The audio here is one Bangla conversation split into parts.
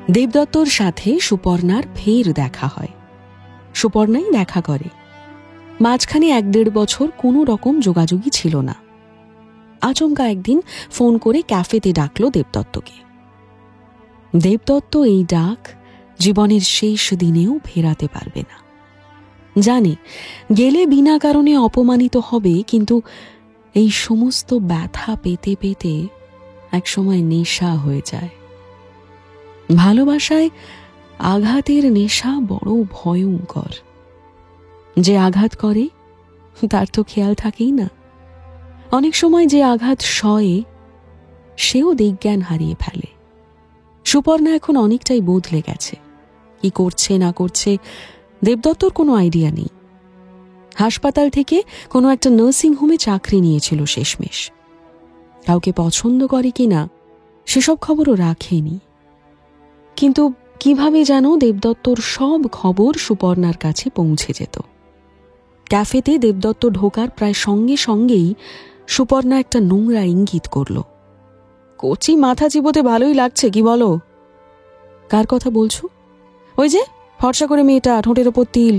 দেবদত্তর সাথে সুপর্ণার ফের দেখা হয়। সুপর্ণাই দেখা করে। মাঝখানে 1-1.5 বছর কোনো রকম যোগাযোগই ছিল না। আচমকা একদিন ফোন করে ক্যাফেতে ডাকলো দেবদত্তকে। দেবদত্ত এই ডাক জীবনের শেষ দিনেও ফেরাতে পারবে না। জানে গেলে বিনা কারণে অপমানিত হবে, কিন্তু এই সমস্ত ব্যথা পেতে পেতে একসময় নেশা হয়ে যায়। ভালোবাসায় আঘাতের নেশা বড় ভয়ঙ্কর। যে আঘাত করে তার তো খেয়াল থাকেই না। অনেক সময় যে আঘাত সয়ে সেও দিকজ্ঞান হারিয়ে ফেলে। সুপর্ণা এখন অনেকটাই বদলে গেছে। কি করছে না করছে দেবদত্তর কোনো আইডিয়া নেই। হাসপাতাল থেকে কোনো একটা নার্সিং হোমে চাকরি নিয়েছিল শেষমেশ। কাউকে পছন্দ করে কিনা সেসব খবরও রাখেনি। কিন্তু কিভাবে যেন দেবদত্তর সব খবর সুপর্ণার কাছে পৌঁছে যেত। ক্যাফেতে দেবদত্ত ঢোকার প্রায় সঙ্গে সঙ্গেই সুপর্ণা একটা নোংরা ইঙ্গিত করল। কচি মাথা চিবোতে ভালোই লাগছে, কি বলো? কার কথা বলছো? ওই যে ফর্সা করে মেয়েটা, ঠোঁটের ওপর তিল,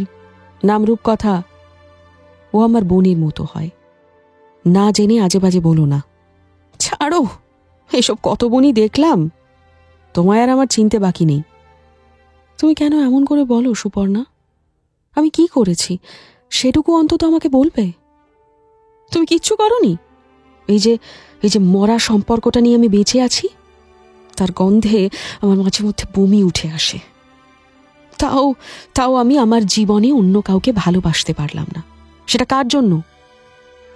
নাম রূপকথা। ও আমার বোনের মতো হয়। না জেনে আজে বাজে বলো না। ছাড়ো, এসব কত বোনই দেখলাম, তোমায় আর আমার চিনতে বাকি নেই। তুমি কেন এমন করে বলো সুপর্ণা? আমি কি করেছি সেটুকু অন্তত আমাকে বলবে। তুমি কিচ্ছু করনি। এই যে মরা সম্পর্কটা নিয়ে আমি বেঁচে আছি, তার গন্ধে আমার মাঝে মধ্যে বমি উঠে আসে। তাও আমি আমার জীবনে অন্য কাউকে ভালোবাসতে পারলাম না। সেটা কার জন্য?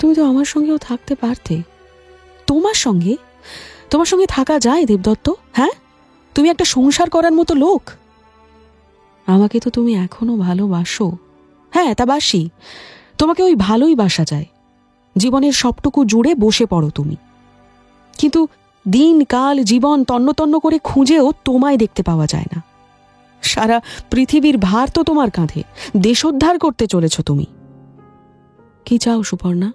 তুমি তো আমার সঙ্গেও থাকতে পারতে। তোমার সঙ্গে থাকা যায় দেবদত্ত? হ্যাঁ, তুমি একটা সংসার করার মতো লোক। আমাকে তো তুমি এখনো ভালোবাসো। হ্যাঁ, তা বাসি। তোমাকে ওই ভালোই বাসা যায়। জীবনের সবটুকু জুড়ে বসে পড়ো তুমি। কিন্তু দিন কাল জীবন তন্ন তন্ন করে খুঁজেও তোমায় দেখতে পাওয়া যায় না। সারা পৃথিবীর ভার তো তোমার কাঁধে। দেশোদ্ধার করতে চলেছ তুমি। কি চাও সুপর্ণা?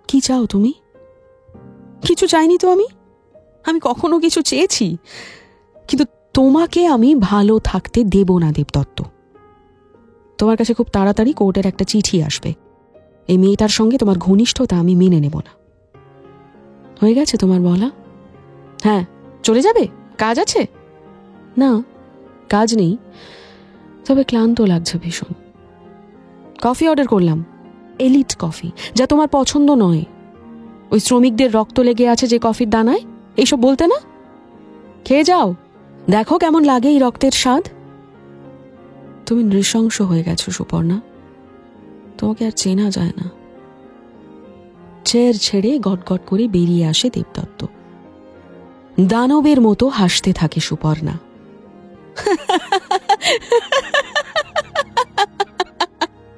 কি চাও তুমি? কিছু চাইনি তো আমি কখনো কিছু চেয়েছি? কিন্তু তোমাকে আমি ভালো থাকতে দেব না দেবদত্ত। তোমার কাছে খুব তাড়াতাড়ি কোর্টের একটা চিঠি আসবে। এই মেয়েটার সঙ্গে তোমার ঘনিষ্ঠতা আমি মেনে নেব না। হয়ে গেছে তোমার বলা? হ্যাঁ, চলে যাবে? কাজ আছে? না, কাজ নেই, তবে ক্লান্ত লাগছে ভীষণ। কফি অর্ডার করলাম, এলিট কফি, যা তোমার পছন্দ নয়। ওই শ্রমিকদের রক্ত লেগে আছে যে কফির দানায়, এইসব বলতে না। খেয়ে যাও, দেখো কেমন লাগে এই রক্তের স্বাদ। তুমি নৃশংস হয়ে গেছো সুপর্ণা, তোমাকে আর চেনা যায় না। চেয়ার ছেড়ে গটগট করে বেরিয়ে আসে দেবদত্ত। দানবের মতো হাসতে থাকে সুপর্ণা।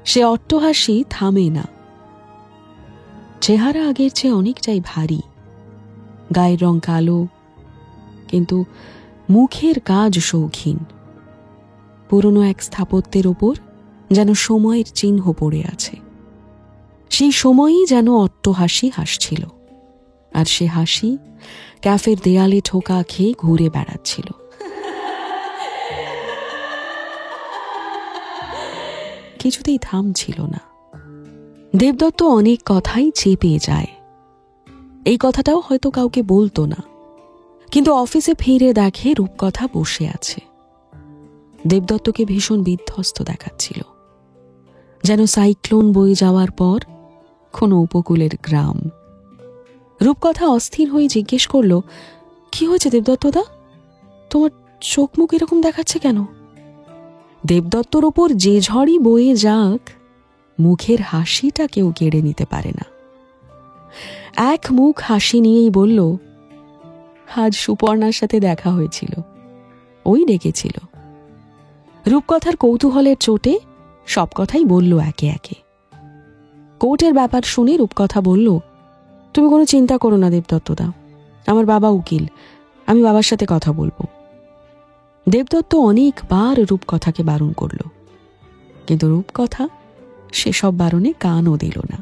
সে অট্টহাসি থামে না। চেহারা আগের চেয়ে অনেকটাই ভারী, গায়ের রং কালো, কিন্তু মুখের কাজ শৌখিন। পুরনো এক স্থাপত্যের ওপর যেন সময়ের চিহ্ন পড়ে আছে। সেই সময়ই যেন অট্টহাসি হাসছিল, আর সে হাসি ক্যাফের দেয়ালে ঠোকা খেয়ে ঘুরে বেড়াচ্ছিল। কিছুতেই থামছিল না। দেবদত্ত অনেক কথাই চেপে যায়। এই কথাটাও হয়তো কাউকে বলতো না, কিন্তু অফিসে ফিরে দেখে রূপকথা বসে আছে। দেবদত্তকে ভীষণ বিধ্বস্ত দেখাচ্ছিল, যেন সাইক্লোন বয়ে যাওয়ার পর কোনো উপকূলের গ্রাম। রূপকথা অস্থির হয়ে জিজ্ঞেস করল, কি হয়েছে দেবদত্তদা? তোমার চোখ মুখ এরকম দেখাচ্ছে কেন? দেবদত্তর ওপর যে ঝড়ই বয়ে যাক, মুখের হাসিটা কেউ কেড়ে নিতে পারে না। এক মুখ হাসি নিয়েই বলল, আজ সুপর্ণার সাথে দেখা হয়েছিল, ওই ডেকেছিল। রূপকথার কৌতূহলের চোটে সব কথাই বলল একে একে। কোর্টের ব্যাপার শুনে রূপকথা বলল, তুমি কোনো চিন্তা করো না দেবদত্তদা, আমার বাবা উকিল, আমি বাবার সাথে কথা বলবো। দেবদত্ত অনেকবার রূপকথাকে বারণ করল, কিন্তু রূপকথা সেসব বারণে কানও দিল না।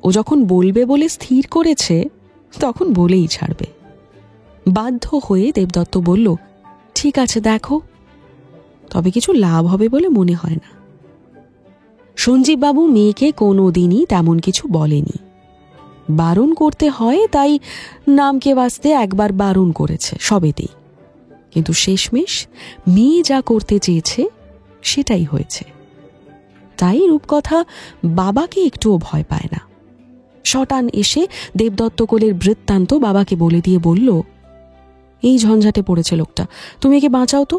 ও যখন বলবে বলে স্থির করেছে, তখন বলেই ছাড়বে। বাধ্য হয়ে দেবদত্ত বলল, ঠিক আছে দেখো, তবে কিছু লাভ হবে বলে মনে হয় না। সঞ্জীববাবু মেয়েকে কোনোদিনই তেমন কিছু বলেনি। বারণ করতে হয় তাই নামকে বাঁচতে একবার বারণ করেছে সবেতেই, কিন্তু শেষমেশ মেয়ে যা করতে চেয়েছে সেটাই হয়েছে। তাই রূপকথা বাবাকে একটুও ভয় পায় না। শটান এসে দেবদত্ত কোলের বৃত্তান্ত বাবাকে বলে দিয়ে বলল, এই ঝঞ্ঝাটে পড়েছে লোকটা, তুমি একে বাঁচাও তো।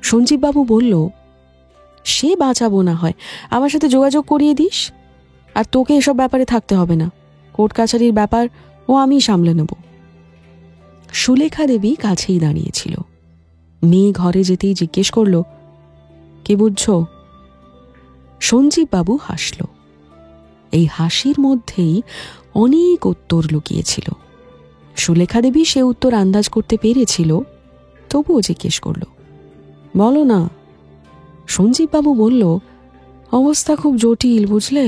সঞ্জীববাবু বলল, সে বাঁচাবো না হয় আমার সাথে যোগাযোগ করিয়ে দিস, আর তোকে এসব ব্যাপারে থাকতে হবে না, কোর্ট কাছারির ব্যাপার ও আমি সামলে নেব। সুলেখা দেবী কাছেই দাঁড়িয়েছিল। মেয়ে ঘরে যেতেই জিজ্ঞেস করল, কি বুঝছো? সঞ্জীববাবু হাসল। এই হাসির মধ্যেই অনেক উত্তর লুকিয়েছিল। সুলেখা দেবী সে উত্তর আন্দাজ করতে পেরেছিল, তবুও জিজ্ঞেস করল, বলো না। সঞ্জীববাবু বলল, অবস্থা খুব জটিল বুঝলে,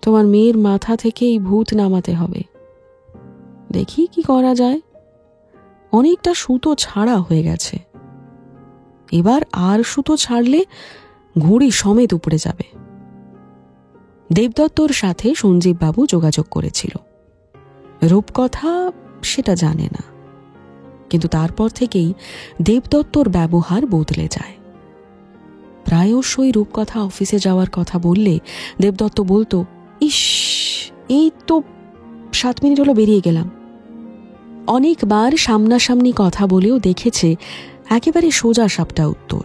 তোমার মেয়ের মাথা থেকে এই ভূত নামাতে হবে। দেখি কি করা যায়। অনেকটা সুতো ছাড়া হয়ে গেছে, এবার আর সুতো ছাড়লে ঘুড়ি সমেত উপড়ে যাবে। দেবদত্তর সাথে সঞ্জীববাবু যোগাযোগ করেছিল। রূপকথা সেটা জানে না, কিন্তু তারপর থেকেই দেবদত্তর ব্যবহার বদলে যায়। প্রায়শই রূপকথা অফিসে যাওয়ার কথা বললে দেবদত্ত বলতো, ইস, এই তো 7 মিনিট হলো বেরিয়ে গেলাম। অনেকবার সামনাসামনি কথা বলেও দেখেছে একেবারে সোজা সাপটা উত্তর।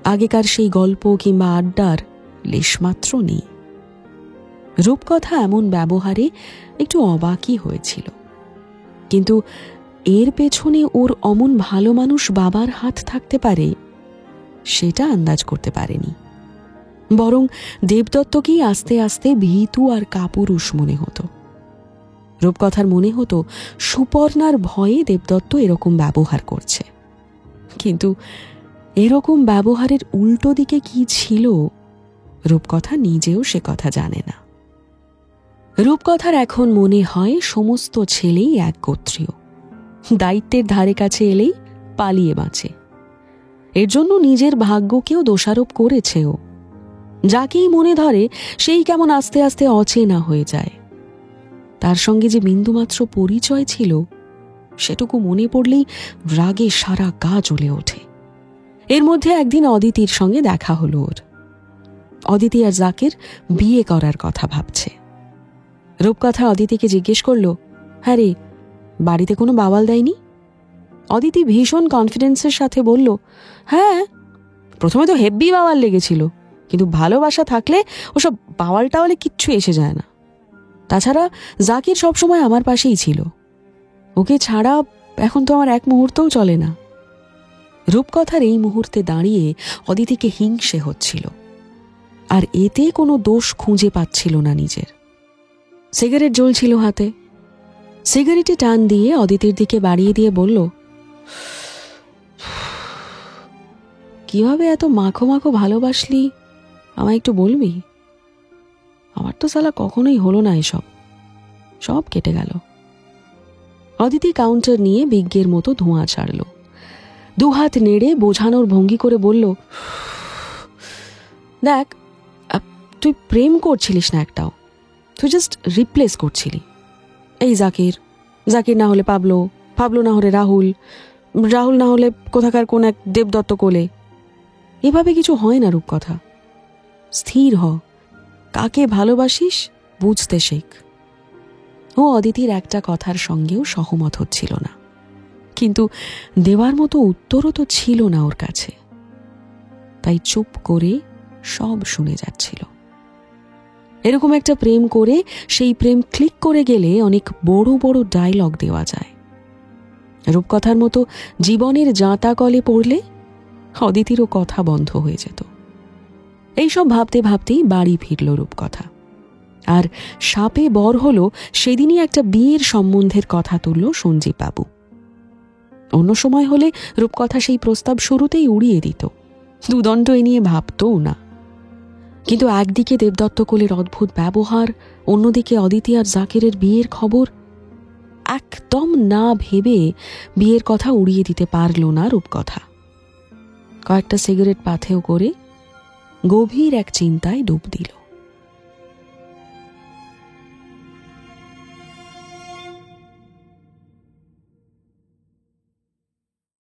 আগেকার সেই গল্প কিংবা আড্ডার লেশমাত্র নেই। রূপকথা এমন ব্যবহারে একটু অবাকই হয়েছিল, কিন্তু এর পেছনে ওর অমন ভালো মানুষ বাবার হাত থাকতে পারে সেটা আন্দাজ করতে পারেনি। বরং দেবদত্তকেই আস্তে আস্তে ভীতু আর কাপুরুষ মনে হতো। রূপকথার মনে হতো সুপর্ণার ভয়ে দেবদত্ত এরকম ব্যবহার করছে, কিন্তু এরকম ব্যবহারের উল্টো দিকে কি ছিল রূপকথা নিজেও সে কথা জানে না। রূপকথার এখন মনে হয় সমস্ত ছেলেই এক গোত্রীয়, দায়িত্বের ধারে কাছে এলেই পালিয়ে বাঁচে। এর জন্য নিজের ভাগ্যকেও দোষারোপ করেছে ও। যাকেই মনে ধরে সেই কেমন আস্তে আস্তে অচেনা হয়ে যায়। তার সঙ্গে যে বিন্দুমাত্র পরিচয় ছিল সেটুকু মনে পড়লেই রাগে সারা গা জ্বলে ওঠে। এর মধ্যে একদিন অদিতির সঙ্গে দেখা হলো ওর। অদিতি আর জাকির বিয়ে করার কথা ভাবছে। রূপকথা অদিতিকে জিজ্ঞেস করলো, হ্যাঁ রে, বাড়িতে কোনো বাওয়াল দেয়নি? অদিতি ভীষণ কনফিডেন্সের সাথে বলল, হ্যাঁ, প্রথমে তো হেব্বি বাওয়াল লেগেছিল, কিন্তু ভালোবাসা থাকলে ওসব বাওয়াল টাওয়ালে কিচ্ছু এসে যায় না। তাছাড়া জাকির সবসময় আমার পাশেই ছিল, ওকে ছাড়া এখন তো আমার এক মুহূর্তও চলে না। রূপকথার এই মুহূর্তে দাঁড়িয়ে অদিতিকে হিংসে হচ্ছিল, আর এতে কোনো দোষ খুঁজে পাচ্ছিল না নিজের। সিগারেট জ্বলছিল হাতে। সিগারেটে টান দিয়ে অদিতির দিকে বাড়িয়ে দিয়ে বলল, কিভাবে এত মাখো মাখো ভালোবাসলি আমায় একটু বলবি? আমার তো সালা কখনোই হলো না এসব, সব কেটে গেল। অদিতি কাউন্টার নিয়ে বিজ্ঞের মতো ধোঁয়া ছাড়ল। দুহাত নেড়ে বোঝানোর ভঙ্গি করে বলল, দেখ, তুই প্রেম করছিলিস না একটাও, তুই জাস্ট রিপ্লেস করছিলি। এই জাকির, জাকির না হলে পাবলো, পাবলো না হলে রাহুল, রাহুল না হলে কোথাকার কোন এক দেবদত্ত কোলে। এভাবে কিছু হয় না রূপকথা। স্থির হ, কাকে ভালোবাসিস বুঝতে শেখ। ও অদিতির একটা কথার সঙ্গেও সহমত হচ্ছিল না, কিন্তু দেওয়ার মতো উত্তরও তো ছিল না ওর কাছে। তাই চুপ করে সব শুনে যাচ্ছিল। এরকম একটা প্রেম করে সেই প্রেম ক্লিক করে গেলে অনেক বড় বড় ডায়লগ দেওয়া যায়। রূপকথার মতো জীবনের জাঁতা কলে পড়লে অদিতিরও কথা বন্ধ হয়ে যেত। এইসব ভাবতে ভাবতেই বাড়ি ফিরল রূপকথা। আর সাপে বর হলো সেদিনই একটা বিয়ের সম্বন্ধের কথা তুলল সঞ্জীববাবু। অন্য সময় হলে রূপকথা সেই প্রস্তাব শুরুতেই উড়িয়ে দিত, দুদণ্ড এ নিয়ে ভাবতও না। কিন্তু একদিকে দেবদত্ত কোলের অদ্ভুত ব্যবহার, অন্যদিকে অদিতি আর জাকিরের বিয়ের খবর, একদম না ভেবে বিয়ের কথা উড়িয়ে দিতে পারল না রূপকথা। কয়েকটা সিগারেট পাথেয় করে গভীর এক চিন্তায় ডুব দিল।